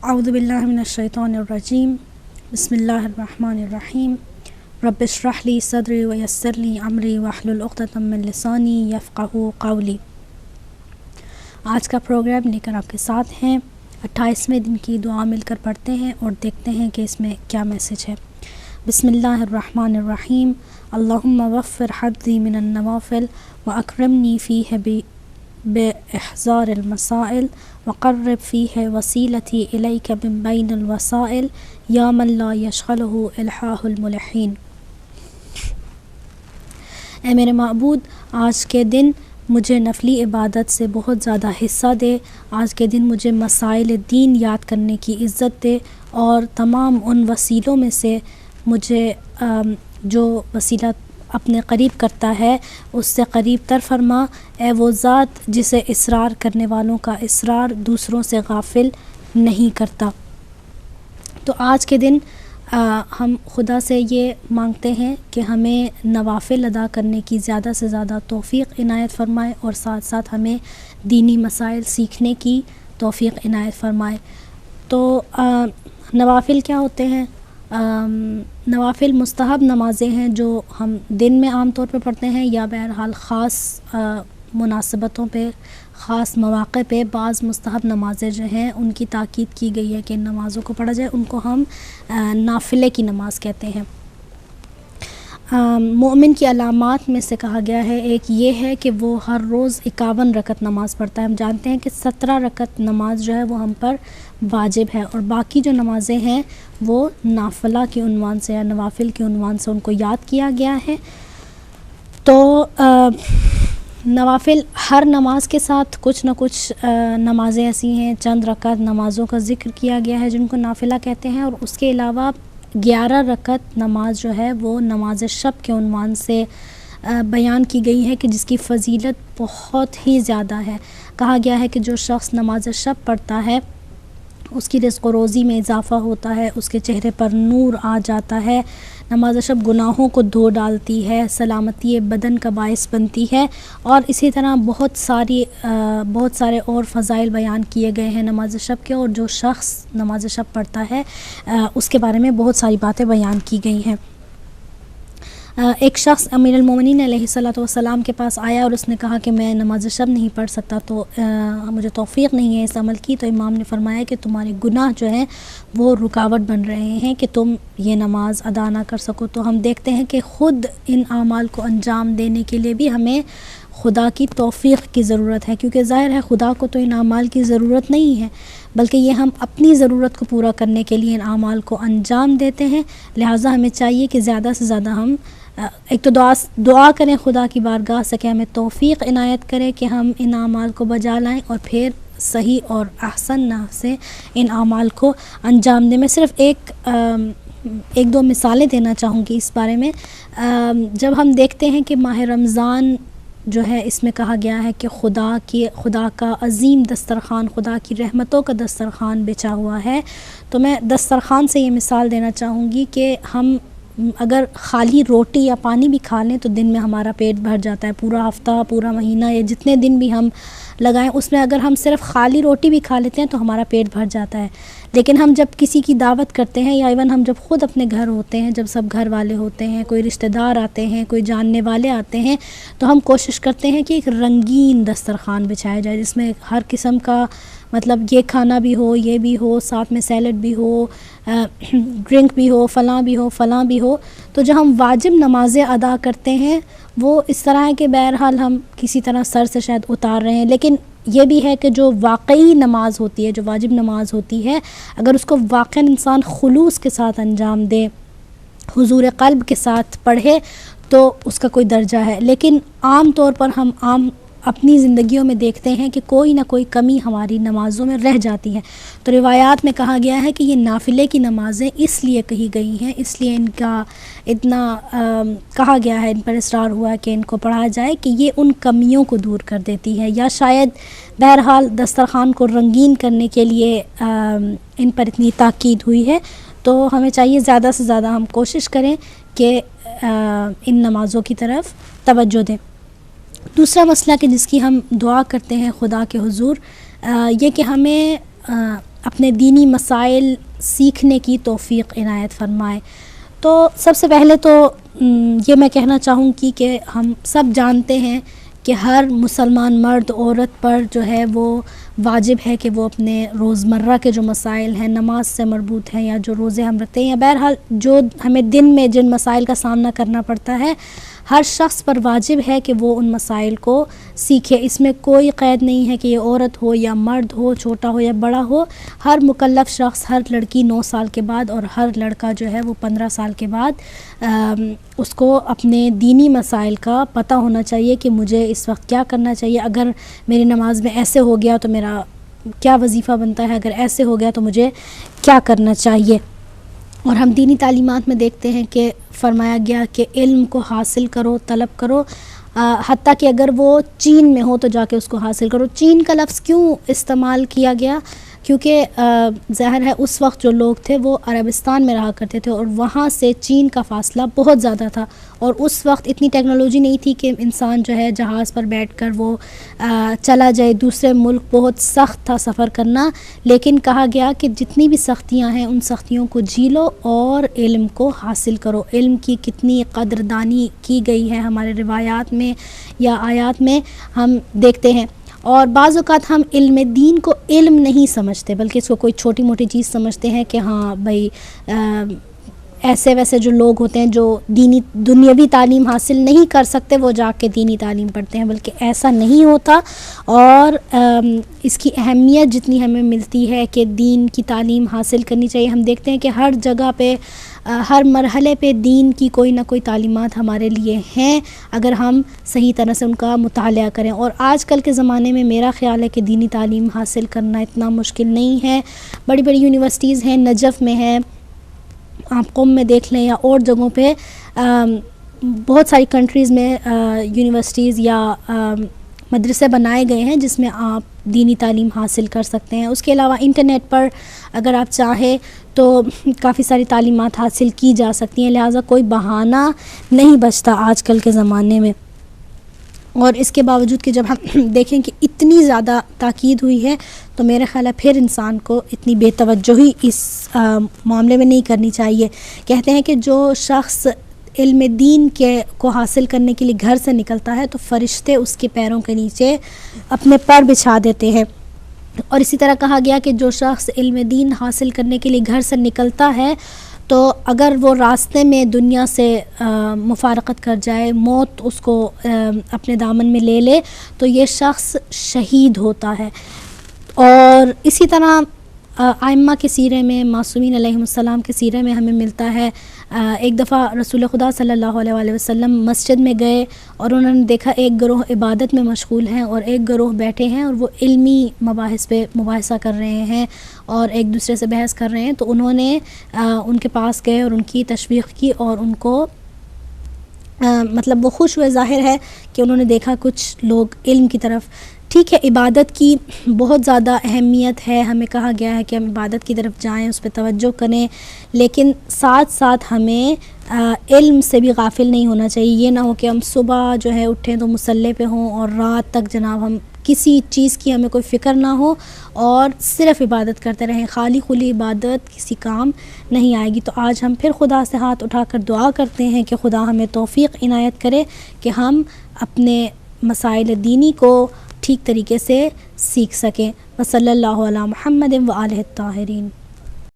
اعوذ باللہ من الشیطان الرجیم بسم اللہ الرحمن الرحیم رب اشرح لی صدری ویسر لی امری واحلل عقدۃ من لسانی یفقہوا قولی۔ آج کا پروگرام لے کر آپ کے ساتھ ہیں۔ 28ویں دن کی دعا مل کر پڑھتے ہیں اور دیکھتے ہیں کہ اس میں کیا میسج ہے۔ بسم اللہ الرحمن الرحیم اللہم وفر حظی من النوافل واکرمنی فیہ بإحضار المسائل وقرب فیہ وسیلتی الیک من بین الوسائل یا من لا یشغلہ الحاح الملحین۔ اے میرے معبود، آج کے دن مجھے نفلی عبادت سے بہت زیادہ حصہ دے۔ آج کے دن مجھے مسائل دین یاد کرنے کی عزت دے اور تمام ان وسیلوں میں سے مجھے جو وسیلہ اپنے قریب کرتا ہے اس سے قریب تر فرما۔ اے وہ ذات جسے اصرار کرنے والوں کا اصرار دوسروں سے غافل نہیں کرتا۔ تو آج کے دن ہم خدا سے یہ مانگتے ہیں کہ ہمیں نوافل ادا کرنے کی زیادہ سے زیادہ توفیق عنایت فرمائے اور ساتھ ساتھ ہمیں دینی مسائل سیکھنے کی توفیق عنایت فرمائے۔ تو نوافل کیا ہوتے ہیں؟ نوافل مستحب نمازیں ہیں جو ہم دن میں عام طور پہ پڑھتے ہیں یا بہرحال خاص مناسبتوں پہ، خاص مواقع پہ بعض مستحب نمازیں جو ہیں ان کی تاکید کی گئی ہے کہ ان نمازوں کو پڑھا جائے، ان کو ہم نافلے کی نماز کہتے ہیں۔ مومن کی علامات میں سے کہا گیا ہے ایک یہ ہے کہ وہ ہر روز 51 رکعت نماز پڑھتا ہے۔ ہم جانتے ہیں کہ 17 رکعت نماز جو ہے وہ ہم پر واجب ہے اور باقی جو نمازیں ہیں وہ نافلہ کے عنوان سے یا نوافل کے عنوان سے ان کو یاد کیا گیا ہے۔ تو نوافل ہر نماز کے ساتھ کچھ نہ کچھ نمازیں ایسی ہیں، چند رکعت نمازوں کا ذکر کیا گیا ہے جن کو نافلہ کہتے ہیں، اور اس کے علاوہ 11 رکعت نماز جو ہے وہ نماز شب کے عنوان سے بیان کی گئی ہے کہ جس کی فضیلت بہت ہی زیادہ ہے۔ کہا گیا ہے کہ جو شخص نماز شب پڑھتا ہے اس کی رزق و روزی میں اضافہ ہوتا ہے، اس کے چہرے پر نور آ جاتا ہے، نماز شب گناہوں کو دھو ڈالتی ہے، سلامتی بدن کا باعث بنتی ہے، اور اسی طرح بہت سارے اور فضائل بیان کیے گئے ہیں نماز شب کے، اور جو شخص نماز شب پڑھتا ہے اس کے بارے میں بہت ساری باتیں بیان کی گئی ہیں۔ ایک شخص امیر المومنین علیہ السلام کے پاس آیا اور اس نے کہا کہ میں نماز شب نہیں پڑھ سکتا، تو مجھے توفیق نہیں ہے اس عمل کی۔ تو امام نے فرمایا کہ تمہارے گناہ جو ہیں وہ رکاوٹ بن رہے ہیں کہ تم یہ نماز ادا نہ کر سکو۔ تو ہم دیکھتے ہیں کہ خود ان اعمال کو انجام دینے کے لیے بھی ہمیں خدا کی توفیق کی ضرورت ہے، کیونکہ ظاہر ہے خدا کو تو ان اعمال کی ضرورت نہیں ہے، بلکہ یہ ہم اپنی ضرورت کو پورا کرنے کے لیے ان اعمال کو انجام دیتے ہیں۔ لہٰذا ہمیں چاہیے کہ زیادہ سے زیادہ ہم ایک تو دعا کریں خدا کی بارگاہ سے کہ ہمیں توفیق عنایت کرے کہ ہم ان اعمال کو بجا لائیں، اور پھر صحیح اور احسن نحو سے ان اعمال کو انجام دیں۔ میں صرف ایک دو مثالیں دینا چاہوں گی اس بارے میں۔ جب ہم دیکھتے ہیں کہ ماہ رمضان جو ہے اس میں کہا گیا ہے کہ خدا کا عظیم دسترخوان، خدا کی رحمتوں کا دسترخوان بچھا ہوا ہے، تو میں دسترخوان سے یہ مثال دینا چاہوں گی کہ ہم اگر خالی روٹی یا پانی بھی کھا لیں تو دن میں ہمارا پیٹ بھر جاتا ہے، پورا ہفتہ، پورا مہینہ یا جتنے دن بھی ہم لگائیں اس میں اگر ہم صرف خالی روٹی بھی کھا لیتے ہیں تو ہمارا پیٹ بھر جاتا ہے۔ لیکن ہم جب کسی کی دعوت کرتے ہیں یا ایون ہم جب خود اپنے گھر ہوتے ہیں، جب سب گھر والے ہوتے ہیں، کوئی رشتہ دار آتے ہیں، کوئی جاننے والے آتے ہیں، تو ہم کوشش کرتے ہیں کہ ایک رنگین دسترخوان بچھایا جائے جس میں ہر قسم کا مطلب یہ کھانا بھی ہو، یہ بھی ہو، ساتھ میں سیلڈ بھی ہو، ڈرنک بھی ہو، فلاں بھی ہو۔ تو جو ہم واجب نمازیں ادا کرتے ہیں وہ اس طرح ہے کہ بہرحال ہم کسی طرح سر سے شاید اتار رہے ہیں، لیکن یہ بھی ہے کہ جو واقعی نماز ہوتی ہے، جو واجب نماز ہوتی ہے، اگر اس کو واقعاً انسان خلوص کے ساتھ انجام دے، حضور قلب کے ساتھ پڑھے، تو اس کا کوئی درجہ ہے۔ لیکن عام طور پر ہم اپنی زندگیوں میں دیکھتے ہیں کہ کوئی نہ کوئی کمی ہماری نمازوں میں رہ جاتی ہے۔ تو روایات میں کہا گیا ہے کہ یہ نافلے کی نمازیں اس لیے کہی گئی ہیں، اس لیے ان کا اتنا کہا گیا ہے، ان پر اصرار ہوا کہ ان کو پڑھا جائے کہ یہ ان کمیوں کو دور کر دیتی ہے، یا شاید بہرحال دسترخوان کو رنگین کرنے کے لیے ان پر اتنی تاکید ہوئی ہے۔ تو ہمیں چاہیے زیادہ سے زیادہ ہم کوشش کریں کہ ان نمازوں کی طرف توجہ دیں۔ دوسرا مسئلہ کہ جس کی ہم دعا کرتے ہیں خدا کے حضور، یہ کہ ہمیں اپنے دینی مسائل سیکھنے کی توفیق عنایت فرمائے۔ تو سب سے پہلے تو یہ میں کہنا چاہوں گی کہ ہم سب جانتے ہیں کہ ہر مسلمان مرد عورت پر جو ہے وہ واجب ہے کہ وہ اپنے روزمرہ کے جو مسائل ہیں نماز سے مربوط ہیں یا جو روزے ہم رکھتے ہیں یا بہرحال جو ہمیں دن میں جن مسائل کا سامنا کرنا پڑتا ہے، ہر شخص پر واجب ہے کہ وہ ان مسائل کو سیکھے۔ اس میں کوئی قید نہیں ہے کہ یہ عورت ہو یا مرد ہو، چھوٹا ہو یا بڑا ہو، ہر مکلف شخص، ہر لڑکی 9 سال کے بعد اور ہر لڑکا جو ہے وہ 15 سال کے بعد اس کو اپنے دینی مسائل کا پتہ ہونا چاہیے کہ مجھے اس وقت کیا کرنا چاہیے، اگر میری نماز میں ایسے ہو گیا تو میرا کیا وظیفہ بنتا ہے، اگر ایسے ہو گیا تو مجھے کیا کرنا چاہیے۔ اور ہم دینی تعلیمات میں دیکھتے ہیں کہ فرمایا گیا کہ علم کو حاصل کرو، طلب کرو، حتیٰ کہ اگر وہ چین میں ہو تو جا کے اس کو حاصل کرو۔ چین کا لفظ کیوں استعمال کیا گیا؟ کیونکہ ظاہر ہے اس وقت جو لوگ تھے وہ عربستان میں رہا کرتے تھے اور وہاں سے چین کا فاصلہ بہت زیادہ تھا، اور اس وقت اتنی ٹیکنالوجی نہیں تھی کہ انسان جو ہے جہاز پر بیٹھ کر وہ چلا جائے دوسرے ملک، بہت سخت تھا سفر کرنا۔ لیکن کہا گیا کہ جتنی بھی سختیاں ہیں ان سختیوں کو جھیلو اور علم کو حاصل کرو۔ علم کی کتنی قدردانی کی گئی ہے ہمارے روایات میں یا آیات میں ہم دیکھتے ہیں، اور بعض اوقات ہم علم دین کو علم نہیں سمجھتے بلکہ اس کو کوئی چھوٹی موٹی چیز سمجھتے ہیں کہ ہاں بھائی ایسے ویسے جو لوگ ہوتے ہیں جو دنیاوی تعلیم حاصل نہیں کر سکتے وہ جا کے دینی تعلیم پڑھتے ہیں، بلکہ ایسا نہیں ہوتا۔ اور اس کی اہمیت جتنی ہمیں ملتی ہے کہ دین کی تعلیم حاصل کرنی چاہیے، ہم دیکھتے ہیں کہ ہر جگہ پہ ہر مرحلے پہ دین کی کوئی نہ کوئی تعلیمات ہمارے لیے ہیں اگر ہم صحیح طرح سے ان کا مطالعہ کریں۔ اور آج کل کے زمانے میں میرا خیال ہے کہ دینی تعلیم حاصل کرنا اتنا مشکل نہیں ہے۔ بڑی بڑی یونیورسٹیز ہیں، نجف میں ہے، آپ قم میں دیکھ لیں یا اور جگہوں پہ بہت ساری کنٹریز میں یونیورسٹیز یا مدرسے بنائے گئے ہیں جس میں آپ دینی تعلیم حاصل کر سکتے ہیں۔ اس کے علاوہ انٹرنیٹ پر اگر آپ چاہیں تو کافی ساری تعلیمات حاصل کی جا سکتی ہیں، لہٰذا کوئی بہانہ نہیں بچتا آج کل کے زمانے میں۔ اور اس کے باوجود کہ جب ہم دیکھیں کہ اتنی زیادہ تاکید ہوئی ہے تو میرا خیال ہے پھر انسان کو اتنی بے توجہی اس معاملے میں نہیں کرنی چاہیے۔ کہتے ہیں کہ جو شخص علم دین کو حاصل کرنے کے لیے گھر سے نکلتا ہے تو فرشتے اس کے پیروں کے نیچے اپنے پر بچھا دیتے ہیں، اور اسی طرح کہا گیا کہ جو شخص علم دین حاصل کرنے کے لیے گھر سے نکلتا ہے تو اگر وہ راستے میں دنیا سے مفارقت کر جائے، موت اس کو اپنے دامن میں لے لے تو یہ شخص شہید ہوتا ہے۔ اور اسی طرح ائمہ کے سیرے میں، معصومین علیہم السلام کے سیرے میں ہمیں ملتا ہے، ایک دفعہ رسول خدا صلی اللہ علیہ وآلہ وسلم مسجد میں گئے اور انہوں نے دیکھا ایک گروہ عبادت میں مشغول ہیں اور ایک گروہ بیٹھے ہیں اور وہ علمی مباحث پہ مباحثہ کر رہے ہیں اور ایک دوسرے سے بحث کر رہے ہیں۔ تو انہوں نے ان کے پاس گئے اور ان کی تشویق کی اور ان کو مطلب وہ خوش ہوئے، ظاہر ہے کہ انہوں نے دیکھا کچھ لوگ علم کی طرف۔ ٹھیک ہے، عبادت کی بہت زیادہ اہمیت ہے، ہمیں کہا گیا ہے کہ ہم عبادت کی طرف جائیں، اس پہ توجہ کریں، لیکن ساتھ ساتھ ہمیں علم سے بھی غافل نہیں ہونا چاہیے۔ یہ نہ ہو کہ ہم صبح جو ہے اٹھیں تو مصلی پہ ہوں اور رات تک جناب ہم کسی چیز کی ہمیں کوئی فکر نہ ہو اور صرف عبادت کرتے رہیں۔ خالی خلی عبادت کسی کام نہیں آئے گی۔ تو آج ہم پھر خدا سے ہاتھ اٹھا کر دعا کرتے ہیں کہ خدا ہمیں توفیق عنایت کرے کہ ہم اپنے مسائل دینی کو ٹھیک طریقے سے سیکھ سکیں۔ وصلی اللہ علی محمد و آلہ الطاہرین۔